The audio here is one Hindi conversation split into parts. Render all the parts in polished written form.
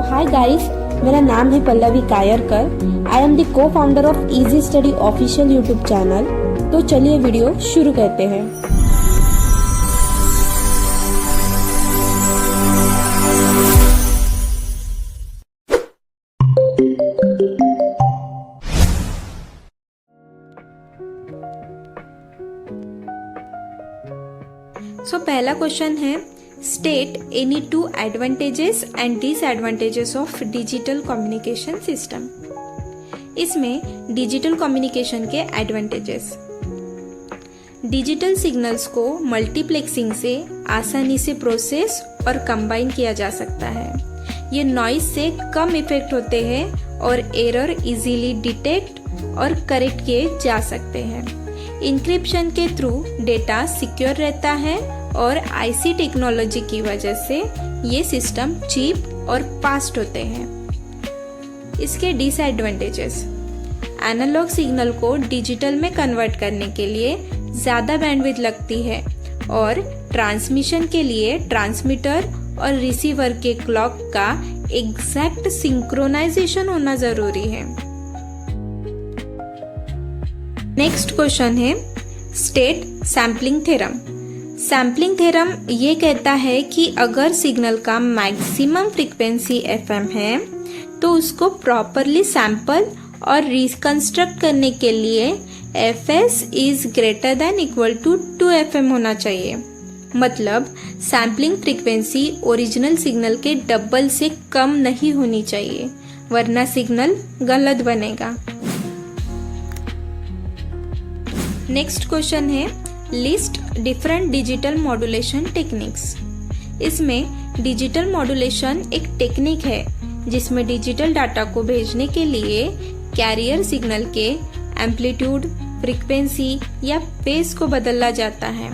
हाय गाइस, मेरा नाम है पल्लवी कायरकर। आई एम द को founder of easy study official YouTube channel. तो चलिए वीडियो शुरू करते हैं। पहला क्वेश्चन है, state any 2 advantages and disadvantages of digital communication system. इसमें डिजिटल कम्युनिकेशन के एडवांटेजेस, डिजिटल सिग्नल्स को मल्टीप्लेक्सिंग से आसानी से प्रोसेस और कंबाइन किया जा सकता है। ये नॉइज से कम इफेक्ट होते हैं और एरर इजीली डिटेक्ट और करेक्ट किए जा सकते हैं। इंक्रिप्शन के थ्रू डेटा सिक्योर रहता है और आईसी टेक्नोलॉजी की वजह से ये सिस्टम चीप और फास्ट होते हैं। इसके डिसएडवांटेजेस, एनालॉग सिग्नल को डिजिटल में कन्वर्ट करने के लिए ज़्यादा बैंडविड्थ लगती है और ट्रांसमिशन के लिए ट्रांसमीटर और रिसीवर के क्लॉक का एग्जैक्ट सिंक्रोनाइजेशन होना जरूरी है। नेक्स्ट क्वेश्चन है, state sampling theorem. Sampling theorem ये कहता है कि अगर सिग्नल का मैक्सिमम फ्रीक्वेंसी एफएम है तो उसको प्रॉपरली सैंपल और रिकंस्ट्रक्ट करने के लिए FS is greater than equal to 2 FM होना चाहिए। मतलब सैम्पलिंग फ्रीक्वेंसी ओरिजिनल सिग्नल के डबल से कम नहीं होनी चाहिए, वरना सिग्नल गलत बनेगा। नेक्स्ट क्वेश्चन है, list different digital modulation techniques. इसमें डिजिटल मॉड्यूलेशन एक टेक्निक है जिसमें डिजिटल डाटा को भेजने के लिए कैरियर सिग्नल के एम्पलीट्यूड, फ्रीक्वेंसी या फेज को बदला जाता है,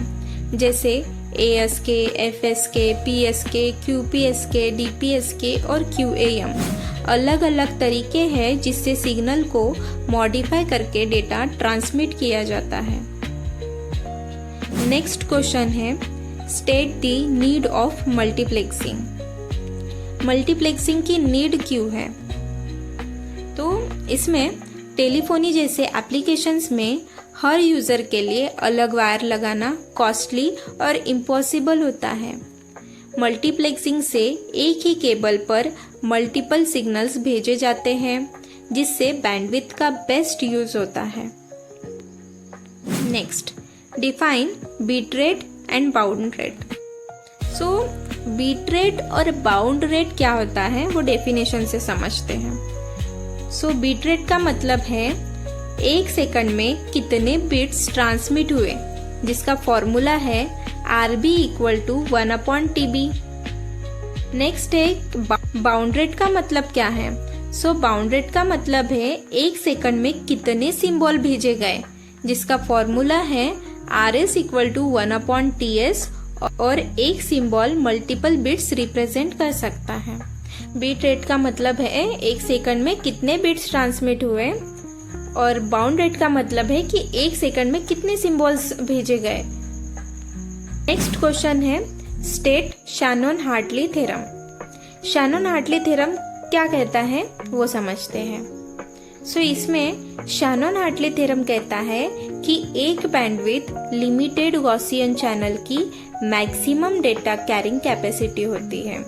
जैसे ASK, FSK, PSK, QPSK, DPSK और QAM। अलग अलग तरीके हैं जिससे सिग्नल को मॉडिफाई करके डेटा ट्रांसमिट किया जाता है। नेक्स्ट क्वेश्चन है, state the need of multiplexing. Multiplexing की नीड क्यों है? तो इसमें टेलीफोनी जैसे एप्लीकेशंस में हर यूजर के लिए अलग वायर लगाना कॉस्टली और इम्पॉसिबल होता है। मल्टीप्लेक्सिंग से एक ही केबल पर मल्टीपल सिग्नल्स भेजे जाते हैं जिससे बैंडविड्थ का बेस्ट यूज होता है। Next, define bit rate and bound rate. So bit rate और बाउंड रेट क्या होता है वो डेफिनेशन से समझते हैं। सो बीट रेट का मतलब है 1 सेकंड में कितने बिट्स ट्रांसमिट हुए, जिसका फॉर्मूला है RB equal to 1/TB। Next है बाउंड रेट का मतलब क्या है? सो बाउंड रेट का मतलब है 1 सेकंड में कितने सिंबल भेजे गए, जिसका फॉर्मूला है RS इक्वल टू 1/TS और एक सिंबल मल्टीपल बिट्स रिप्रेजेंट कर सकता है। बीट रेट का मतलब है 1 सेकंड में कितने बिट्स ट्रांसमिट हुए और बाउंड रेट का मतलब है कि 1 सेकंड में कितने सिंबल्स भेजे गए। नेक्स्ट क्वेश्चन है, state Shannon-Hartley theorem. Shannon-Hartley theorem क्या कहता है वो समझते हैं। सो इसमें शैनॉन-हार्टली थ्योरम कहता है कि एक बैंडविड्थ लिमिटेड गॉसियन चैनल की मैक्सिमम डेटा कैरिंग कैपेसिटी होती है।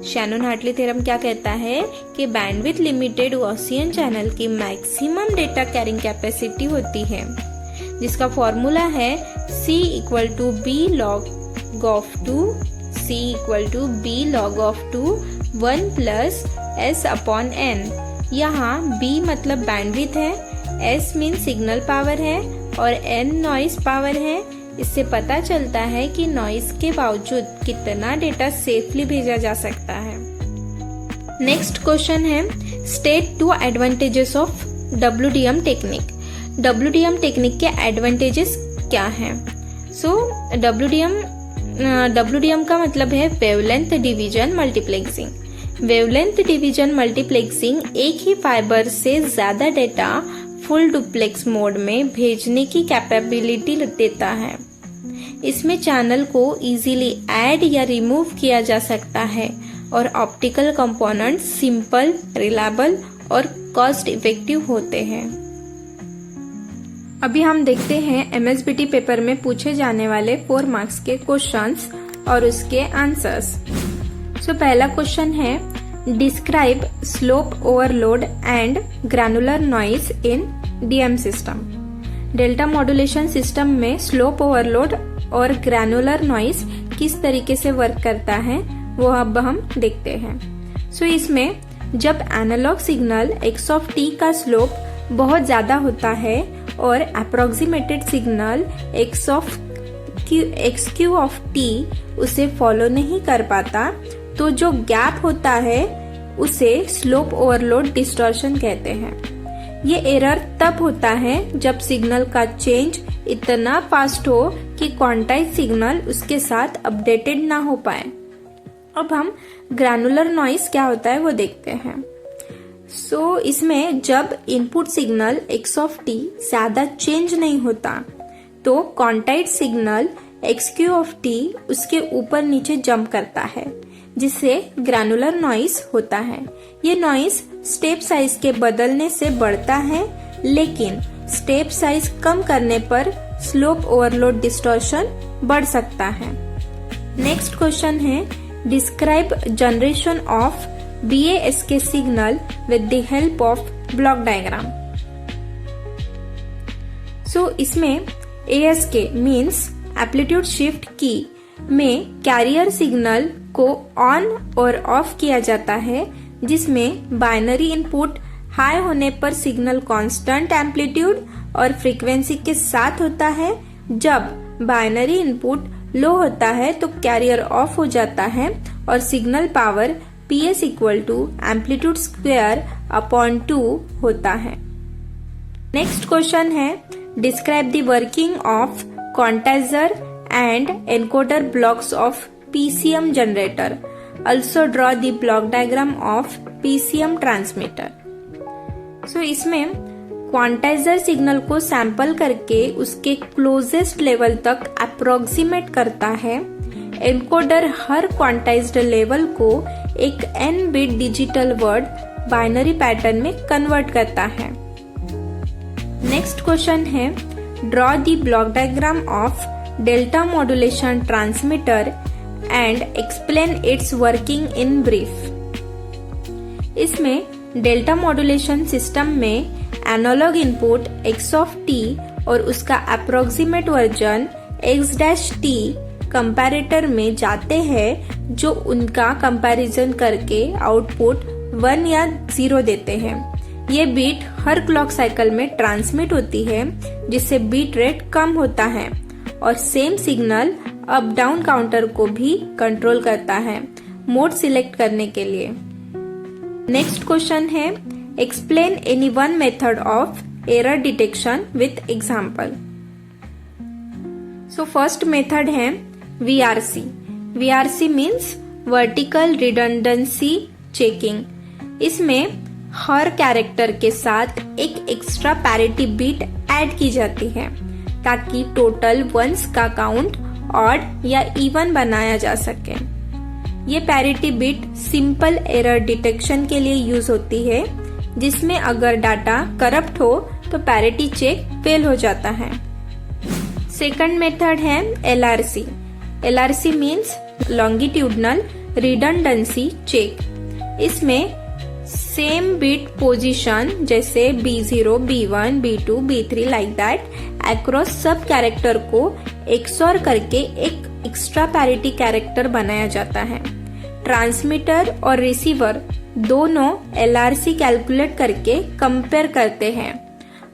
शैनॉन-हार्टली थ्योरम क्या कहता है कि बैंडविड्थ लिमिटेड गॉसियन चैनल की मैक्सिमम डेटा कैरिंग कैपेसिटी होती है, जिसका फॉर्मूला है C equal to B log of 2, C equal to B log of 2 1 plus S/N। यहाँ B मतलब बैंडविड्थ है, S मीन सिग्नल पावर है और N नॉइस पावर है। इससे पता चलता है कि नॉइस के बावजूद कितना डेटा सेफली भेजा जा सकता है। नेक्स्ट क्वेश्चन है, state 2 advantages of WDM technique. WDM technique के एडवांटेजेस क्या हैं? सो WDM का मतलब है wavelength division multiplexing. Wavelength division multiplexing एक ही फाइबर से ज्यादा डेटा फुल डुप्लेक्स मोड में भेजने की कैपेबिलिटी देता है। इसमें चैनल को इजीली ऐड या रिमूव किया जा सकता है और ऑप्टिकल कंपोनेंट्स सिंपल, रिलायबल और कॉस्ट इफेक्टिव होते हैं। अभी हम देखते हैं एमएसबीटी पेपर में पूछे जाने वाले 4 मार्क्स के क्वेश्चंस और उसके आंसर्स। सो पहला क्वेश्चन है, describe slope overload and granular noise in DM system. Delta modulation system में स्लोप ओवरलोड और ग्रैनुलर नॉइज किस तरीके से वर्क करता है वो अब हम देखते हैं। सो इसमें जब analog signal x of t का स्लोप बहुत ज्यादा होता है और approximated signal x q of t उसे फॉलो नहीं कर पाता, तो जो गैप होता है उसे स्लोप ओवरलोड डिस्टॉर्शन कहते हैं। ये एरर तब होता है जब सिग्नल का चेंज इतना फास्ट हो कि क्वांटाइज सिग्नल उसके साथ अपडेटेड ना हो पाए। अब हम ग्रैनुलर नॉइज क्या होता है वो देखते हैं। सो इसमें जब input signal x of t ज्यादा चेंज नहीं होता तो quantize signal xq of t उसके ऊपर नीचे जंप करता है, जिससे ग्रैनुलर नॉइज होता है। ये नॉइज स्टेप साइज के बदलने से बढ़ता है, लेकिन स्टेप साइज कम करने पर स्लोप ओवरलोड डिस्टॉर्शन बढ़ सकता है। नेक्स्ट क्वेश्चन है, describe generation of BASK signal with the help of block diagram. So इसमें ASK means amplitude shift key में कैरियर सिग्नल को ऑन और ऑफ किया जाता है, जिसमें बाइनरी इनपुट हाई होने पर सिग्नल कांस्टेंट एम्पलीट्यूड और फ्रीक्वेंसी के साथ होता है। जब बाइनरी इनपुट लो होता है तो कैरियर ऑफ हो जाता है और signal power PS equal to amplitude square upon 2 होता है। नेक्स्ट क्वेश्चन है, describe the working of quantiser and encoder blocks of PCM generator. Also draw the block diagram of PCM transmitter. So इसमें क्वांटाइजर सिग्नल को सैंपल करके उसके क्लोजेस्ट लेवल तक अप्रोक्सीमेट करता है। एनकोडर हर क्वांटाइज्ड लेवल को एक n bit digital word binary pattern में कन्वर्ट करता है। नेक्स्ट क्वेश्चन है, draw the block diagram of delta modulation transmitter and explain its working in brief. इसमें डेल्टा मॉड्यूलेशन सिस्टम में analog input x of t और उसका अप्रोक्सीमेट वर्जन x-t कंपैरेटर में जाते हैं, जो उनका कंपैरिजन करके आउटपुट 1 या 0 देते हैं। ये बीट हर क्लॉक साइकिल में ट्रांसमिट होती है, जिससे बीट रेट कम होता है और same signal up down counter को भी कंट्रोल करता है मोड सिलेक्ट करने के लिए। नेक्स्ट क्वेश्चन है, explain any one method of error detection with example. So first method है VRC। VRC means vertical redundancy checking. इसमें हर कैरेक्टर के साथ एक एक्स्ट्रा पैरिटी बीट ऐड की जाती है ताकि टोटल वंस का काउंट ऑड या इवन बनाया जा सके। ये parity bit simple error detection के लिए यूज होती है, जिसमें अगर डाटा करप्ट हो तो पैरिटी चेक फेल हो जाता है। सेकंड मेथड है LRC। LRC means longitudinal redundancy check. इसमें सेम बिट पोजीशन जैसे B0, B1, B2, B3 like that across सब कैरेक्टर को XOR करके एक एक्स्ट्रा पैरिटी कैरेक्टर बनाया जाता है। ट्रांसमीटर और रिसीवर दोनों LRC कैलकुलेट करके कंपेयर करते हैं।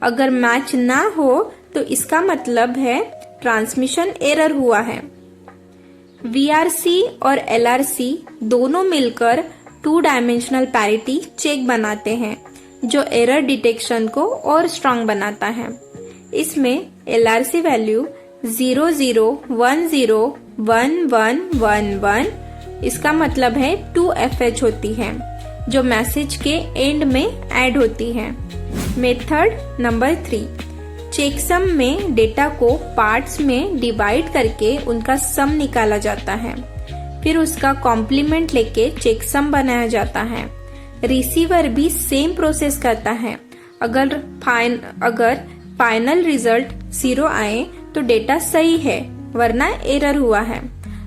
अगर मैच ना हो तो इसका मतलब है ट्रांसमिशन एरर हुआ है। VRC और LRC दोनों मिलकर 2 डायमेंशनल पैरिटी चेक बनाते हैं, जो एरर डिटेक्शन को और स्ट्रांग बनाता है। इसमें LRC वैल्यू 0, 0, 1, 0, 1, 1, 1, 1 इसका मतलब है 2FH होती है, जो मैसेज के एंड में ऐड होती है। मेथड नंबर 3, चेकसम में डेटा को पार्ट्स में डिवाइड करके उनका सम निकाला जाता है। फिर उसका कॉम्प्लीमेंट लेके चेकसम बनाया जाता है। रिसीवर भी सेम प्रोसेस करता है। अगर फाइनल रिजल्ट 0 आए तो डेटा सही है, वरना एरर हुआ है।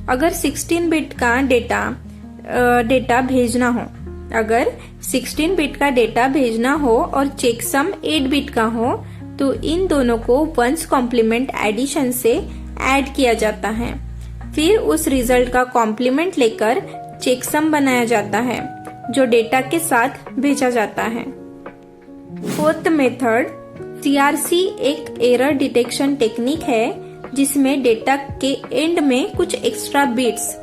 अगर 16 बिट का डेटा भेजना हो, अगर 16 बिट का डेटा भेजना हो और चेकसम 8 बिट का हो तो इन दोनों को वंस कॉम्प्लीमेंट एडिशन से ऐड किया जाता है। फिर उस रिजल्ट का कॉम्प्लीमेंट लेकर चेकसम बनाया जाता है जो डेटा के साथ भेजा जाता है। फोर्थ मेथड CRC एक एरर डिटेक्शन टेक्निक है जिसमें डेटा के एंड में कुछ एक्स्ट्रा बिट्स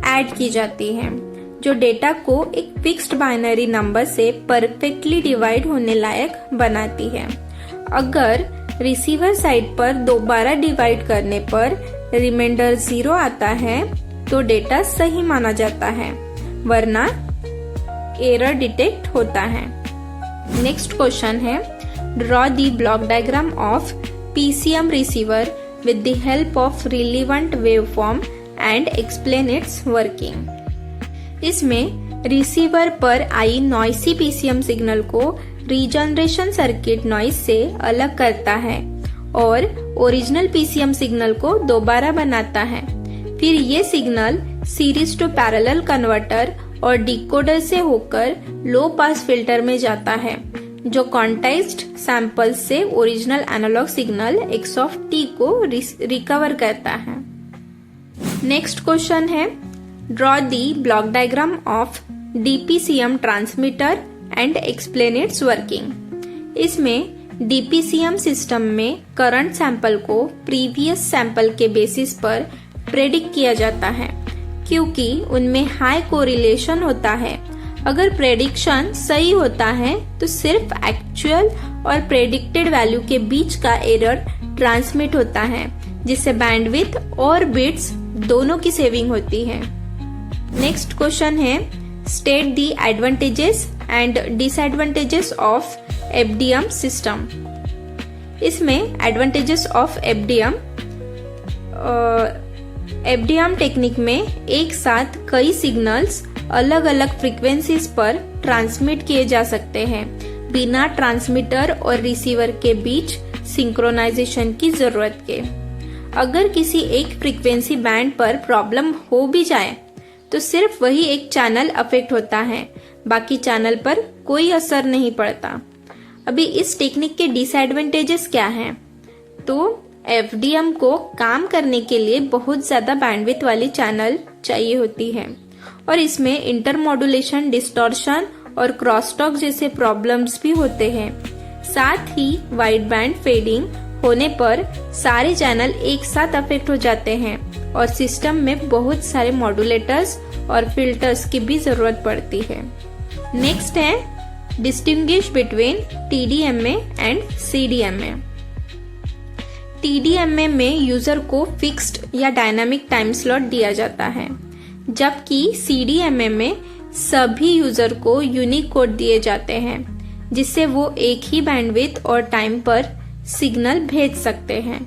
ऐड की जाती हैं जो डेटा को एक फिक्स्ड बाइनरी नंबर से परफेक्टली डिवाइड होने लायक बनाती है। अगर रिसीवर साइड पर दोबारा डिवाइड करने पर रिमाइंडर 0 आता है तो डेटा सही माना जाता है, वरना एरर डिटेक्ट होता है। नेक्स्ट क्वेश्चन है, draw the block diagram of PCM receiver with the help of relevant waveform and explain its working। इसमें रिसीवर पर आई नॉइसी PCM सिग्नल को रीजनरेशन सर्किट नॉइस से अलग करता है और ओरिजिनल PCM सिग्नल को दोबारा बनाता है। फिर ये signal series to parallel converter और डिकोडर से होकर लो पास फिल्टर में जाता है जो क्वांटाइज्ड सैंपल से original analog signal x of t को रिकवर करता है। नेक्स्ट क्वेश्चन है, draw the block diagram of DPCM transmitter and explain its working. इसमें DPCM सिस्टम में करंट सैंपल को प्रीवियस सैंपल के बेसिस पर प्रेडिक्ट किया जाता है क्योंकि उनमें हाई कोरिलेशन होता है। अगर प्रेडिक्शन सही होता है तो सिर्फ एक्चुअल और प्रेडिक्टेड वैल्यू के बीच का एरर ट्रांसमिट होता है जिससे बैंडविड्थ और बिट्स दोनों की सेविंग होती है। नेक्स्ट क्वेश्चन है, state the advantages and disadvantages of FDM system. इसमें एडवांटेजेस ऑफ FDM टेक्निक में एक साथ कई सिग्नल्स अलग अलग फ्रीक्वेंसीज पर ट्रांसमिट किए जा सकते हैं बिना ट्रांसमीटर और रिसीवर के बीच सिंक्रोनाइजेशन की जरूरत के। अगर किसी एक फ्रीक्वेंसी बैंड पर प्रॉब्लम हो भी जाए तो सिर्फ वही एक चैनल अफेक्ट होता है, बाकी चैनल पर कोई असर नहीं पड़ता। अभी इस टेक्निक के डिसएडवांटेजेस क्या हैं? तो FDM को काम करने के लिए बहुत ज्यादा बैंडविड्थ वाली चैनल चाहिए होती है और इसमें इंटरमॉड्यूलेशन, डिस्टॉर्शन और क्रॉसटॉक जैसे प्रॉब्लम्स भी होते हैं। साथ ही वाइड बैंड फेडिंग होने पर सारे चैनल एक साथ अफेक्ट हो जाते हैं और सिस्टम में बहुत सारे मॉड्यूलेटर्स और फिल्टर्स की भी जरूरत पड़ती है। नेक्स्ट है, distinguish between TDMA and CDMA। TDMA में यूजर को फिक्स्ड या डायनामिक टाइम स्लॉट दिया जाता है, जबकि CDMA में सभी यूजर को यूनिक कोड दिए जाते हैं जिससे वो एक ही बैंडविड्थ और टाइम पर सिग्नल भेज सकते हैं।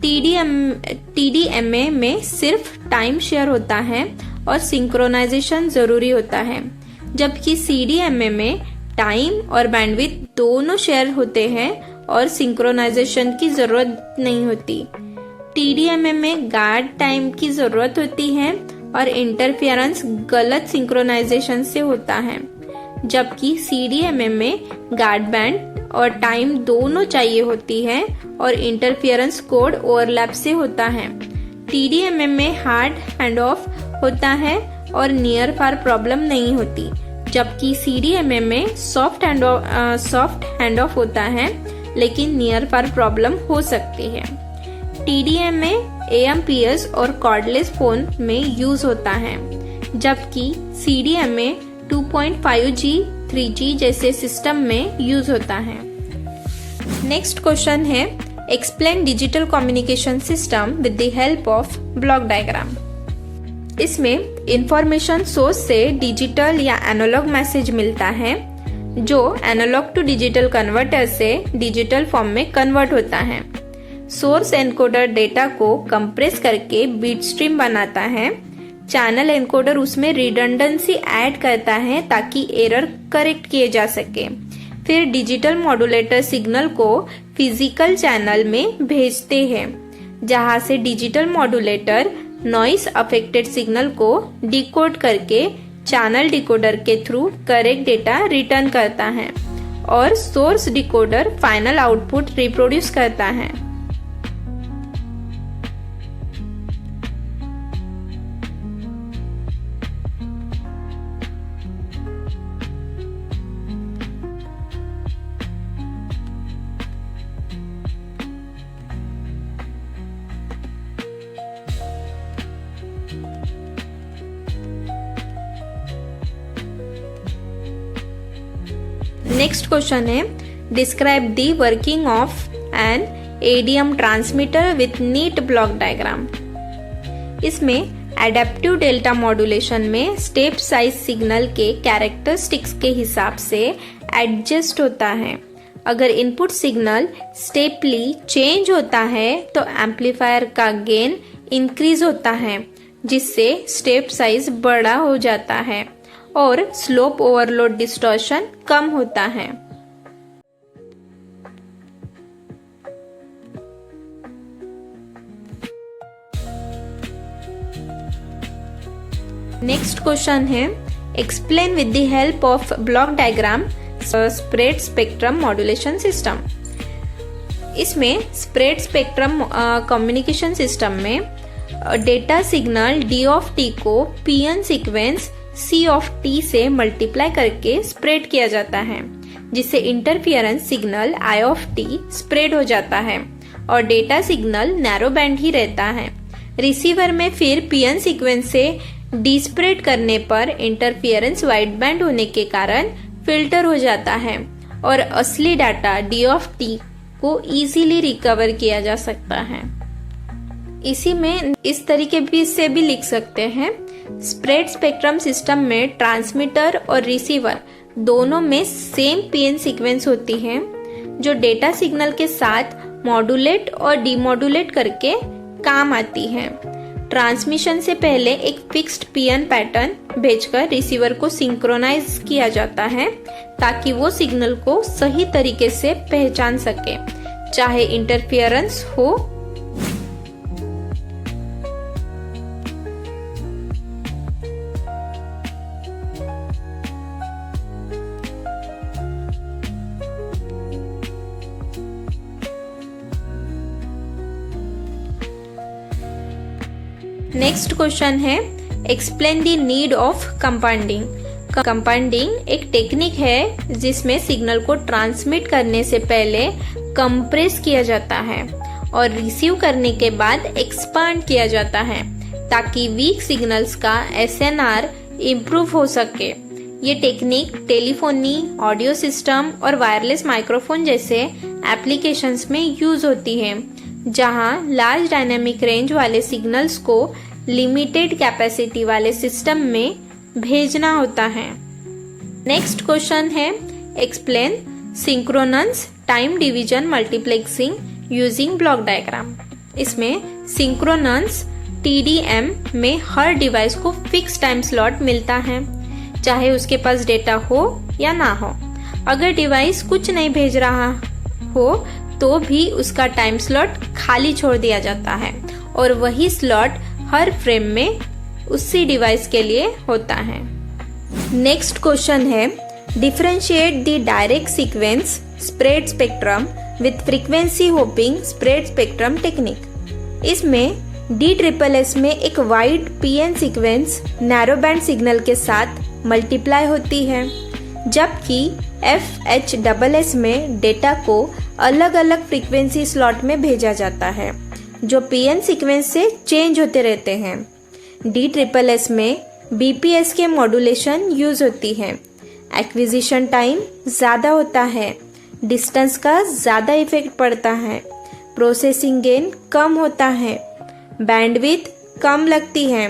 TDMA में सिर्फ टाइम शेयर होता है और सिंक्रोनाइजेशन जरूरी होता है, जबकि CDMA में टाइम और बैंडविड्थ दोनों शेयर होते हैं और सिंक्रोनाइजेशन की जरूरत नहीं होती। TDMA में गार्ड टाइम की जरूरत होती है और इंटरफेरेंस गलत सिंक्रोनाइजेशन से होता है, जबकि CDMA में गार्ड बैंड और टाइम दोनों चाहिए होती है और इंटरफेरेंस कोड ओवरलैप से होता है। TDMA में हार्ड हैंड ऑफ होता है और नियर फार प्रॉब्लम नहीं होती, जबकि CDMA में सॉफ्ट हैंड ऑफ होता है लेकिन नियर फार प्रॉब्लम हो सकती है। TDMA AMPS और कॉर्डलेस फोन में यूज होता है, जबकि CDMA 2.5G 3G जैसे सिस्टम में यूज होता है। नेक्स्ट क्वेश्चन है, explain digital communication system with the help of block diagram. इसमें इंफॉर्मेशन सोर्स से डिजिटल या एनालॉग मैसेज मिलता है जो एनालॉग टू डिजिटल कन्वर्टर से डिजिटल फॉर्म में कन्वर्ट होता है। सोर्स एनकोडर डेटा को कंप्रेस करके बिट स्ट्रीम बनाता है। चैनल एनकोडर उसमें रिडंडेंसी ऐड करता है ताकि एरर करेक्ट किए जा सके। फिर डिजिटल मॉड्यूलेटर सिग्नल को फिजिकल चैनल में भेजते हैं, जहां से digital modulator noise affected signal को डिकोड करके चैनल डिकोडर के थ्रू करेक्ट डेटा रिटर्न करता है और source decoder final output reproduce करता है। नेक्स्ट क्वेश्चन है, describe the working of an ADM transmitter with neat block diagram. इसमें एडेप्टिव डेल्टा मॉड्यूलेशन में स्टेप साइज सिग्नल के कैरेक्टरिस्टिक्स के हिसाब से एडजस्ट होता है। अगर इनपुट सिग्नल स्टेपली चेंज होता है तो एम्पलीफायर का गेन इंक्रीज होता है, जिससे स्टेप साइज बड़ा हो जाता है और स्लोप ओवरलोड डिस्टॉर्शन कम होता है। नेक्स्ट क्वेश्चन है, explain with the help of block diagram spread spectrum modulation system. इसमें स्प्रेड स्पेक्ट्रम कम्युनिकेशन सिस्टम में data signal D of T को PN sequence C of T से मल्टीप्लाई करके स्प्रेड किया जाता है, जिससे interference signal I of T spread हो जाता है और डेटा सिग्नल नैरो बैंड ही रहता है। रिसीवर में फिर PN सीक्वेंस से डिस्प्रेड करने पर इंटरफियरेंस वाइड बैंड होने के कारण फिल्टर हो जाता है और असली डाटा D ऑफ T को इजीली रिकवर किया जा सकता है। इसी में इस तरीके से भी लिख सकते हैं, स्प्रेड स्पेक्ट्रम सिस्टम में ट्रांसमीटर और रिसीवर दोनों में सेम PN सीक्वेंस होती है, जो डेटा सिग्नल के साथ मॉड्यूलेट और डीमॉड्यूलेट करके काम आती है। ट्रांसमिशन से पहले एक फिक्स्ड PN पैटर्न भेजकर रिसीवर को सिंक्रोनाइज किया जाता है ताकि वो सिग्नल को सही तरीके से पहचान सके, चाहे इंटरफियरेंस हो। नेक्स्ट क्वेश्चन है, explain the need of compounding. Compounding एक टेक्निक है जिसमें सिग्नल को ट्रांसमिट करने से पहले कंप्रेस किया जाता है और रिसीव करने के बाद एक्सपांड किया जाता है ताकि वीक सिग्नल्स का SNR इम्प्रूव हो सके। ये टेक्निक टेलीफोनी, ऑडियो सिस्टम और वायरलेस माइक्रोफोन जैसे एप्लीकेशंस में यूज होती है, जहां लार्ज डायनेमिक रेंज वाले सिग्नल्स को लिमिटेड कैपेसिटी वाले सिस्टम में भेजना होता है। नेक्स्ट क्वेश्चन है, explain synchronous time division multiplexing using block diagram. इसमें सिंक्रोनस TDM में हर डिवाइस को फिक्स टाइम स्लॉट मिलता है, चाहे उसके पास डेटा हो या ना हो। अगर डिवाइस कुछ नहीं भेज रहा हो तो भी उसका टाइम स्लॉट खाली छोड़ दिया जाता है और वही स्लॉट हर फ्रेम में उसी डिवाइस के लिए होता है। नेक्स्ट क्वेश्चन है, differentiate the direct sequence spread spectrum with frequency hopping spread spectrum technique. इसमें DSSS में एक wide PN sequence narrow band signal के साथ मल्टीप्लाई होती है, जबकि FHSS में डेटा को अलग अलग फ्रीक्वेंसी स्लॉट में भेजा जाता है, जो PN सीक्वेंस से चेंज होते रहते हैं। DSSS में BPS के मॉड्यूलेशन यूज होती है। एक्विजिशन टाइम ज़्यादा होता है, डिस्टेंस का ज़्यादा इफेक्ट पड़ता है, प्रोसेसिंग गेन कम होता है, बैंडविड्थ कम लगती है,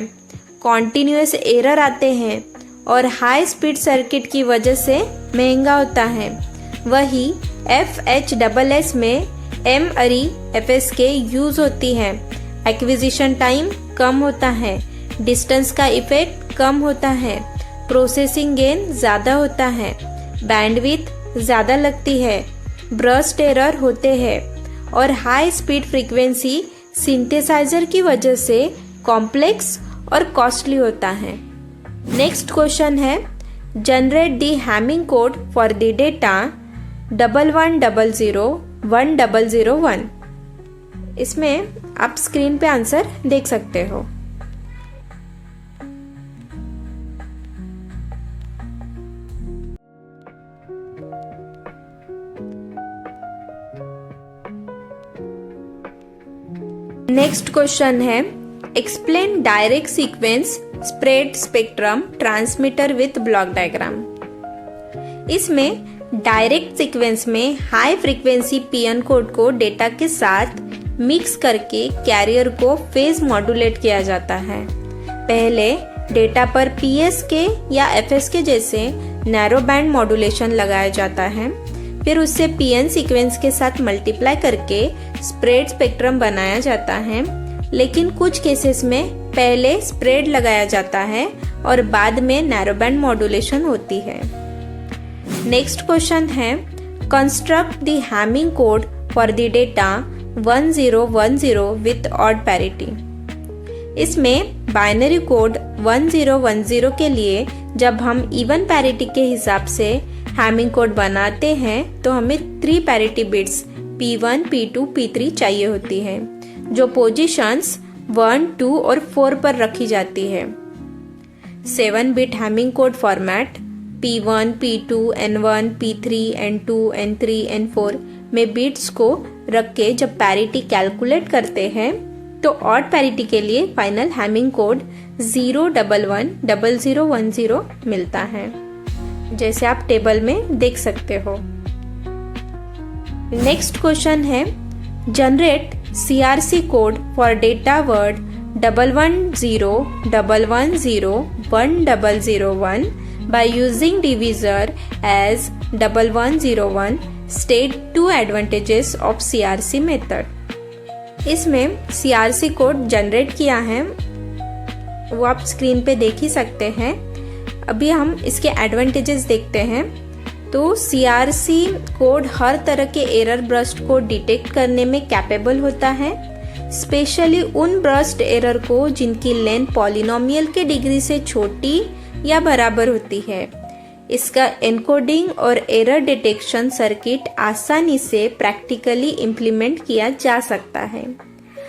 कॉन्टिन्यूअस एरर आते हैं और हाई स्पीड सर्किट की वजह से महंगा होता है। वही FHSS में MRE FSK यूज होती है। एक्विजिशन टाइम कम होता है, डिस्टेंस का इफेक्ट कम होता है, प्रोसेसिंग गेन ज़्यादा होता है, बैंडविड्थ ज़्यादा लगती है, बर्स्ट एरर होते हैं और हाई स्पीड फ्रीक्वेंसी सिंथेसाइजर की वजह से कॉम्प्लेक्स और कॉस्टली होता है। नेक्स्ट क्वेश्चन है, generate the Hamming code for the data 11001001। इसमें आप स्क्रीन पे आंसर देख सकते हो। नेक्स्ट क्वेश्चन है, explain direct sequence spread spectrum transmitter with block diagram. इसमें डायरेक्ट सीक्वेंस में हाई फ्रीक्वेंसी पीएन कोड को डेटा के साथ मिक्स करके कैरियर को फेज मॉड्यूलेट किया जाता है। पहले डेटा पर पीएसके या एफएसके जैसे नैरो बैंड मॉड्यूलेशन लगाया जाता है, फिर उससे पीएन सीक्वेंस के साथ मल्टीप्लाई करके स्प्रेड स्पेक्ट्रम बनाया जाता है। लेकिन कुछ केसेस में पहले स्प्रेड लगाया जाता है और बाद में नैरो बैंड मॉड्यूलेशन होती है। नेक्स्ट क्वेश्चन है, construct the Hamming code for the data 1010 with odd parity. इसमें बाइनरी कोड 1010 के लिए जब हम इवन पैरिटी के हिसाब से हैमिंग कोड बनाते हैं तो हमें 3 parity bits P1, P2, P3 चाहिए होती है, जो पोजीशंस 1, 2 और 4 पर रखी जाती है। 7 bit Hamming code format P1, P2, N1, P3, N2, N3, N4 में बिट्स को रख के जब पैरिटी कैलकुलेट करते हैं तो ऑड पैरिटी के लिए फाइनल हैमिंग कोड 0110010 मिलता है, जैसे आप टेबल में देख सकते हो। नेक्स्ट क्वेश्चन है, generate CRC code for data word 1101101001 by using divisor as 1101, state 2 advantages of CRC method। इसमें CRC कोड जनरेट किया है, वो आप स्क्रीन पे देख ही सकते हैं। अभी हम इसके एडवांटेजेस देखते हैं। तो CRC कोड हर तरह के एरर बर्स्ट को डिटेक्ट करने में कैपेबल होता है, स्पेशली उन बर्स्ट एरर को जिनकी लेंथ पॉलिनोमियल के डिग्री से छोटी या बराबर होती है। इसका एनकोडिंग और एरर डिटेक्शन सर्किट आसानी से प्रैक्टिकली इम्प्लीमेंट किया जा सकता है।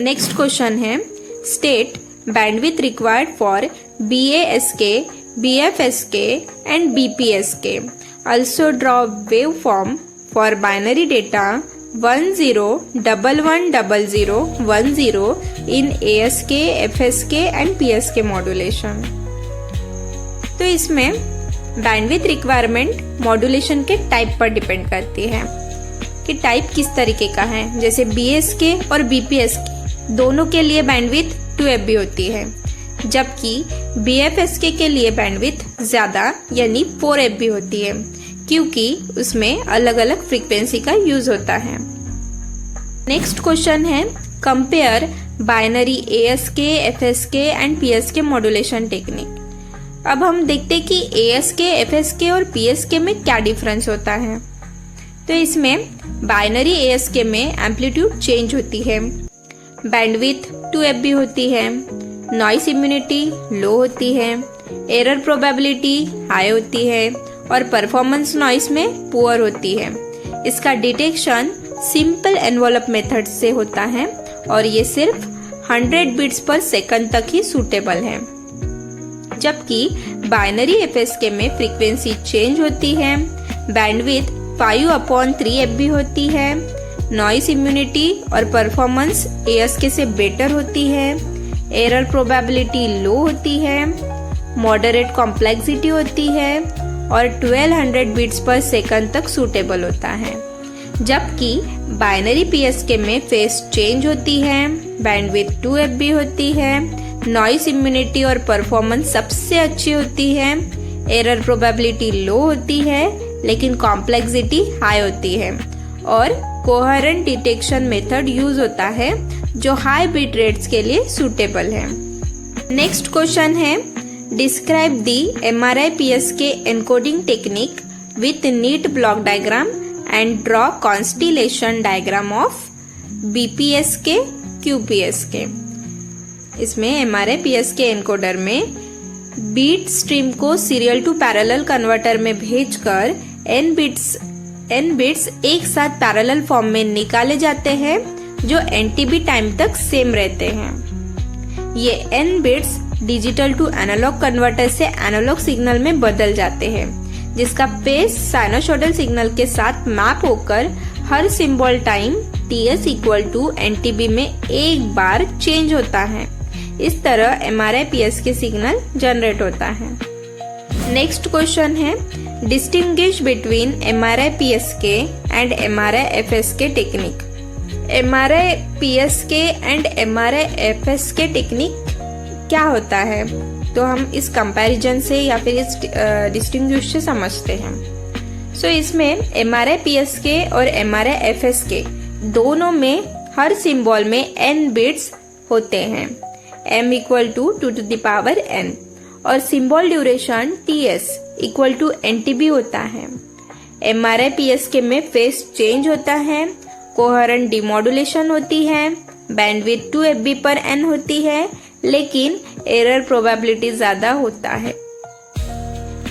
नेक्स्ट क्वेश्चन है, state bandwidth required for BASK, BFSK and BPSK। Also draw waveform for binary data 10110010 in ASK, FSK and PSK modulation। तो इसमें बैंडविड्थ रिक्वायरमेंट मॉड्यूलेशन के टाइप पर डिपेंड करती है कि टाइप किस तरीके का है। जैसे BSK और BPSK दोनों के लिए बैंडविड्थ 2 MB होती है, जबकि BFSK के लिए बैंडविड्थ ज्यादा यानी 4 MB होती है, क्योंकि उसमें अलग अलग फ्रीक्वेंसी का यूज होता है। नेक्स्ट क्वेश्चन है, compare binary ASK, FSK and PSK modulation technique. अब हम देखते हैं कि ASK, FSK और PSK में क्या डिफरेंस होता है। तो इसमें बाइनरी ASK में एम्पलीट्यूड चेंज होती है, बैंडविड्थ 2 MB होती है, नॉइस इम्यूनिटी लो होती है, एरर प्रोबेबिलिटी हाई होती है और परफॉर्मेंस नॉइस में पुअर होती है। इसका डिटेक्शन सिंपल एनवलप मेथड से होता है और ये सिर्फ 100 बिट्स पर सेकंड तक ही सूटेबल है, जबकि बाइनरी FSK में फ्रीक्वेंसी चेंज होती है, बैंडविड्थ 5/3 MB होती है, नॉइस इम्यूनिटी और परफॉर्मेंस ASK से बेटर होती है, एरर प्रोबेबिलिटी लो होती है, मॉडरेट कॉम्प्लेक्सिटी होती है और 1200 बिट्स पर सेकंड तक सूटेबल होता है। जबकि बाइनरी PSK में फेस चेंज होती है, बैंडविड्थ 2 MB होती है, नॉइस इम्यूनिटी और परफॉर्मेंस सबसे अच्छी होती है, एरर प्रोबेबिलिटी लो होती है लेकिन कॉम्प्लेक्सिटी हाई होती है और कोहेरेंट डिटेक्शन मेथड यूज होता है जो हाई बिट रेट्स के लिए सूटेबल है। नेक्स्ट क्वेश्चन है, describe the MRI-PSK encoding technique with neat block diagram and draw constellation diagram of BPSK QPSK। इसमें MRI-PSK एनकोडर में बीट स्ट्रीम को सीरियल टू पैरेलल कन्वर्टर में भेजकर n बिट्स एक साथ पैरेलल फॉर्म में निकाले जाते हैं जो NTB टाइम तक सेम रहते हैं। ये n bits digital to analog converter से एनालॉग सिग्नल में बदल जाते हैं, जिसका फेस साइनोसॉइडल सिग्नल के साथ मैप होकर हर symbol time TS equal to NTB में एक बार चेंज होता है। इस तरह MRI-PSK सिग्नल जनरेट होता है। नेक्स्ट क्वेश्चन है, distinguish between MRI-PSK and MRI-FSK technique. MRI-PSK and MRI-FSK technique क्या होता है, तो हम इस कंपैरिजन से या फिर इस डिस्टिंग्विश से समझते हैं। सो इसमें MRI-PSK और MRI-FSK दोनों में हर सिंबल में n बिट्स होते हैं, m equal to 2 to the power n, और symbol duration TS equal to NTB होता है। MRI-PSK में फेस चेंज होता है, कोहेरेंट डिमॉड्यूलेशन होती है, बैंडविड्थ 2 FB पर n होती है, लेकिन एरर प्रोबेबिलिटी ज्यादा होता है।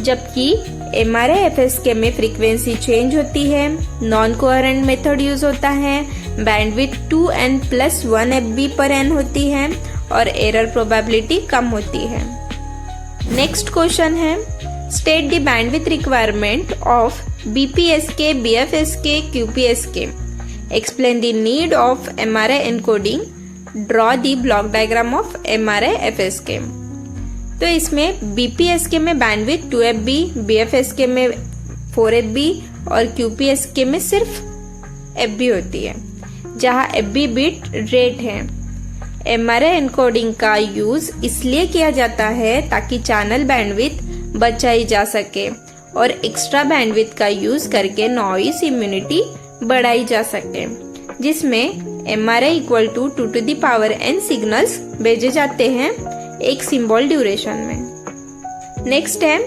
जबकि MRI-FSK में फ्रीक्वेंसी चेंज होती है, नॉन कोहेरेंट मेथड यूज होता है, बैंडविड्थ 2n+1 FB पर n होती है और एरर प्रोबेबिलिटी कम होती है। नेक्स्ट क्वेश्चन है, state the bandwidth requirement of BPSK, BFSK, QPSK, explain the need of MRI encoding, draw the block diagram of MRI-FSK। तो इसमें BPSK में बैंडविड्थ 2 FB, BFSK में 4 FB और QPSK में सिर्फ FB होती है, जहां FB बिट रेट है। MRI एनकोडिंग का यूज इसलिए किया जाता है ताकि चैनल बैंडविड्थ बचाई जा सके और एक्स्ट्रा बैंडविड्थ का यूज करके नॉइस इम्यूनिटी बढ़ाई जा सके, जिसमें MRI equal to 2 to the power n signals भेजे जाते हैं एक सिंबल ड्यूरेशन में। नेक्स्ट है,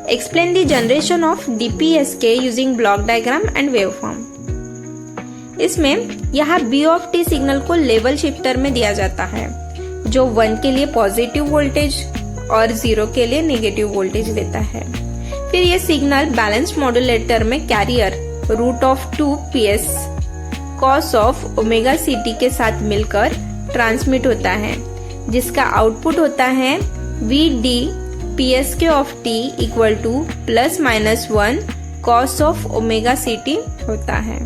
explain the generation of DPSK using block diagram and waveform. इसमें यहाँ B सिग्नल को लेवल शिफ्टर में दिया जाता है, जो 1 के लिए पॉजिटिव वोल्टेज और 0 के लिए नेगेटिव वोल्टेज देता है। फिर ये सिग्नल बैलेंस्ड मॉड्यूलेटर में carrier √2PS cos of omega CT के साथ मिलकर ट्रांसमिट होता है, जिसका आउटपुट होता है VD-PSK of T equal to +-1 cos of omega CT होता है।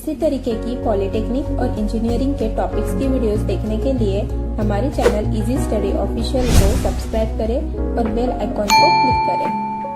इसी तरीके की पॉलिटेक्निक और इंजीनियरिंग के टॉपिक्स की वीडियोस देखने के लिए हमारे चैनल इजी स्टडी ऑफिशियल को सब्सक्राइब करें और बेल आइकॉन को क्लिक करें।